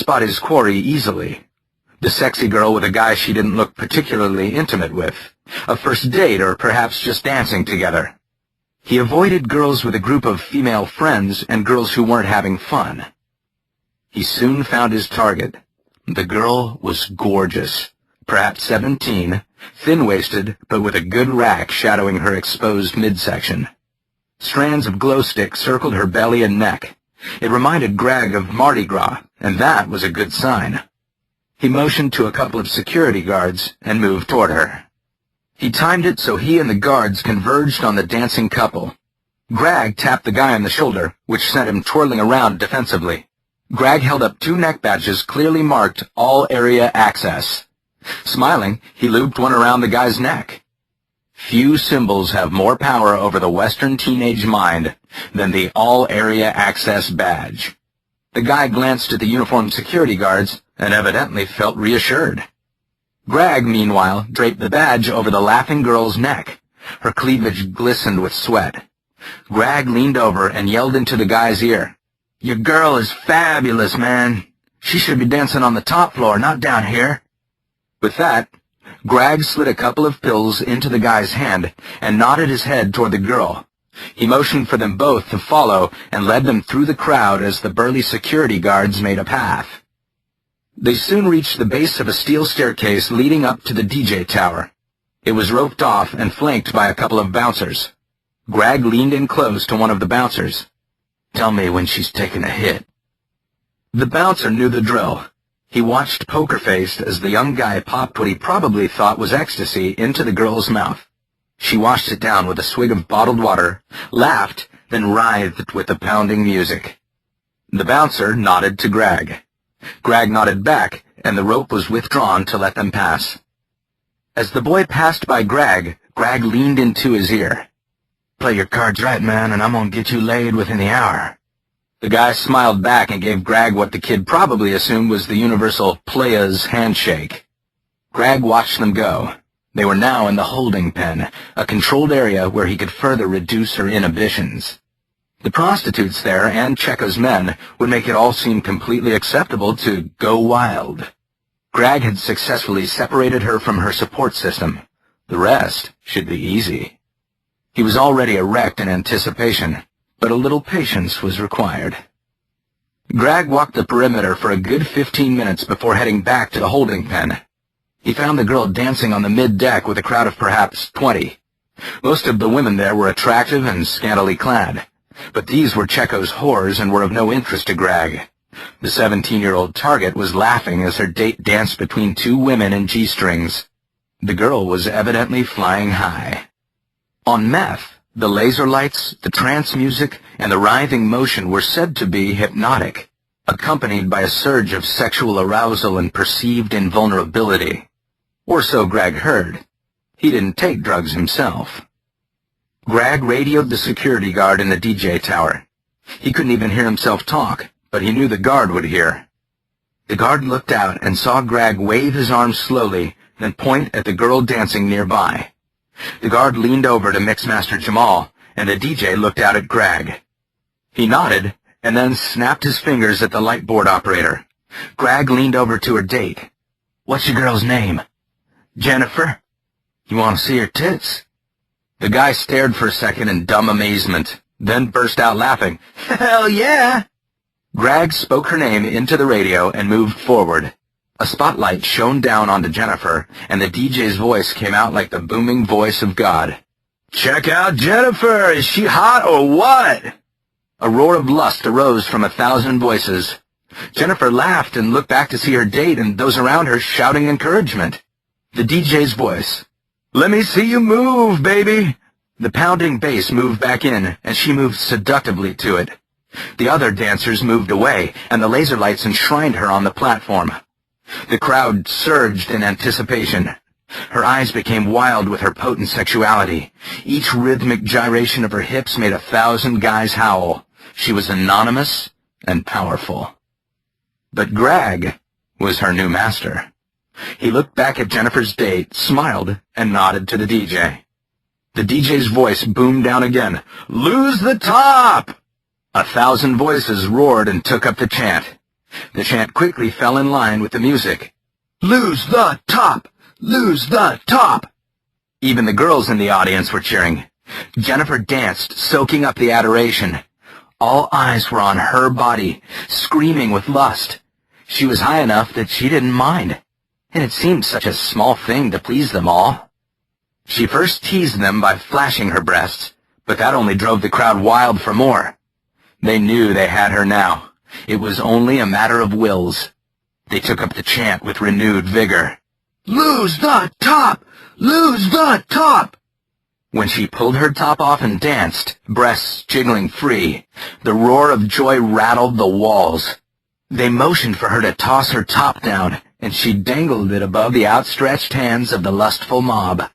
spot his quarry easily. The sexy girl with a guy she didn't look particularly intimate with. A first date or perhaps just dancing together. He avoided girls with a group of female friends and girls who weren't having fun. He soon found his target. The girl was gorgeous, perhaps 17, thin-waisted, but with a good rack shadowing her exposed midsection. Strands of glow stick circled her belly and neck. It reminded Greg of Mardi Gras, and that was a good sign. He motioned to a couple of security guards and moved toward her. He timed it so he and the guards converged on the dancing couple. Greg tapped the guy on the shoulder, which sent him twirling around defensively. Greg held up 2 neck badges clearly marked All Area Access. Smiling, he looped one around the guy's neck. Few symbols have more power over the Western teenage mind than the All Area Access badge. The guy glanced at the uniformed security guards and evidently felt reassured. Greg, meanwhile, draped the badge over the laughing girl's neck. Her cleavage glistened with sweat. Greg leaned over and yelled into the guy's ear, "Your girl is fabulous, man. She should be dancing on the top floor, not down here." With that, Greg slid a couple of pills into the guy's hand and nodded his head toward the girl. He motioned for them both to follow and led them through the crowd as the burly security guards made a path. They soon reached the base of a steel staircase leading up to the DJ tower. It was roped off and flanked by a couple of bouncers. Greg leaned in close to one of the bouncers. "Tell me when she's taken a hit." The bouncer knew the drill. He watched poker-faced as the young guy popped what he probably thought was ecstasy into the girl's mouth. She washed it down with a swig of bottled water, laughed, then writhed with the pounding music. The bouncer nodded to Greg. Greg nodded back, and the rope was withdrawn to let them pass. As the boy passed by Greg, Greg leaned into his ear. "Play your cards right, man, and I'm gonna get you laid within the hour." The guy smiled back and gave Greg what the kid probably assumed was the universal playa's handshake. Greg watched them go. They were now in the holding pen, a controlled area where he could further reduce her inhibitions. The prostitutes there and Checo's men would make it all seem completely acceptable to go wild. Greg had successfully separated her from her support system. The rest should be easy. He was already erect in anticipation, but a little patience was required. Greg walked the perimeter for a good 15 minutes before heading back to the holding pen. He found the girl dancing on the mid-deck with a crowd of perhaps 20. Most of the women there were attractive and scantily clad, but these were Checo's whores and were of no interest to Greg. The 17-year-old target was laughing as her date danced between 2 women in G-strings. The girl was evidently flying high. On meth, the laser lights, the trance music, and the writhing motion were said to be hypnotic, accompanied by a surge of sexual arousal and perceived invulnerability. Or so Greg heard. He didn't take drugs himself. Greg radioed the security guard in the DJ tower. He couldn't even hear himself talk, but he knew the guard would hear. The guard looked out and saw Greg wave his arms slowly, then point at the girl dancing nearby. The guard leaned over to Mixmaster Jamal, and the DJ looked out at Greg. He nodded, and then snapped his fingers at the light board operator. Greg leaned over to her date. "What's your girl's name?" "Jennifer." "You want to see her tits?" The guy stared for a second in dumb amazement, then burst out laughing. "Hell yeah!" Greg spoke her name into the radio and moved forward. A spotlight shone down onto Jennifer, and the DJ's voice came out like the booming voice of God. "Check out Jennifer! Is she hot or what?" A roar of lust arose from 1,000 voices. Jennifer laughed and looked back to see her date and those around her shouting encouragement. The DJ's voice. "Let me see you move, baby!" The pounding bass moved back in, and she moved seductively to it. The other dancers moved away, and the laser lights enshrined her on the platform. The crowd surged in anticipation. Her eyes became wild with her potent sexuality. Each rhythmic gyration of her hips made 1,000 guys howl. She was anonymous and powerful. But Greg was her new master. He looked back at Jennifer's date, smiled, and nodded to the DJ. The DJ's voice boomed down again. "Lose the top!" 1,000 voices roared and took up the chant. The chant quickly fell in line with the music. "Lose the top! Lose the top!" Even the girls in the audience were cheering. Jennifer danced, soaking up the adoration. All eyes were on her body, screaming with lust. She was high enough that she didn't mind, and it seemed such a small thing to please them all. She first teased them by flashing her breasts, but that only drove the crowd wild for more. They knew they had her now. It was only a matter of wills. They took up the chant with renewed vigor. "Lose the top! Lose the top!" When she pulled her top off and danced, breasts jiggling free, the roar of joy rattled the walls. They motioned for her to toss her top down, and she dangled it above the outstretched hands of the lustful mob.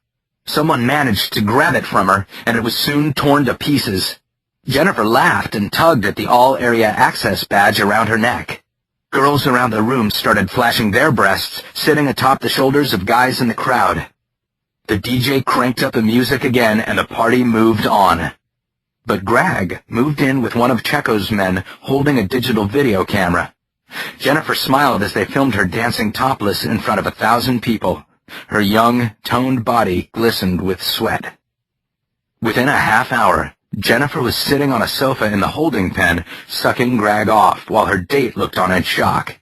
Someone managed to grab it from her, and it was soon torn to pieces. Jennifer laughed and tugged at the all-area access badge around her neck. Girls around the room started flashing their breasts, sitting atop the shoulders of guys in the crowd. The DJ cranked up the music again, and the party moved on. But Greg moved in with one of Checo's men holding a digital video camera. Jennifer smiled as they filmed her dancing topless in front of 1,000 people. Her young, toned body glistened with sweat. Within a half hour, Jennifer was sitting on a sofa in the holding pen, sucking Greg off, while her date looked on in shock.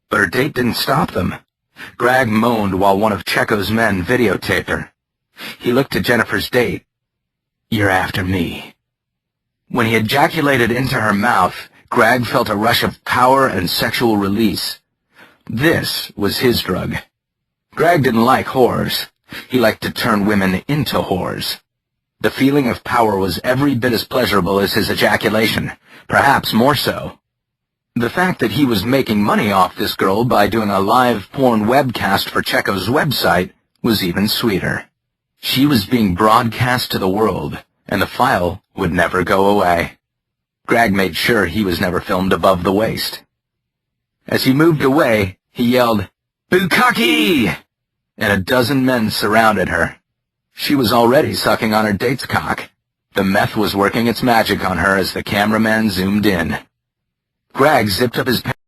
But her date didn't stop them. Greg moaned while one of Checo's men videotaped her. He looked at Jennifer's date. "You're after me." When he ejaculated into her mouth, Greg felt a rush of power and sexual release. This was his drug. Greg didn't like whores. He liked to turn women into whores. The feeling of power was every bit as pleasurable as his ejaculation, perhaps more so. The fact that he was making money off this girl by doing a live porn webcast for Checo's website was even sweeter. She was being broadcast to the world, and the file would never go away. Greg made sure he was never filmed above the waist. As he moved away, he yelled, "Bukkake!" and a dozen men surrounded her. She was already sucking on her date's cock. The meth was working its magic on her as the cameraman zoomed in. Greg zipped up his pants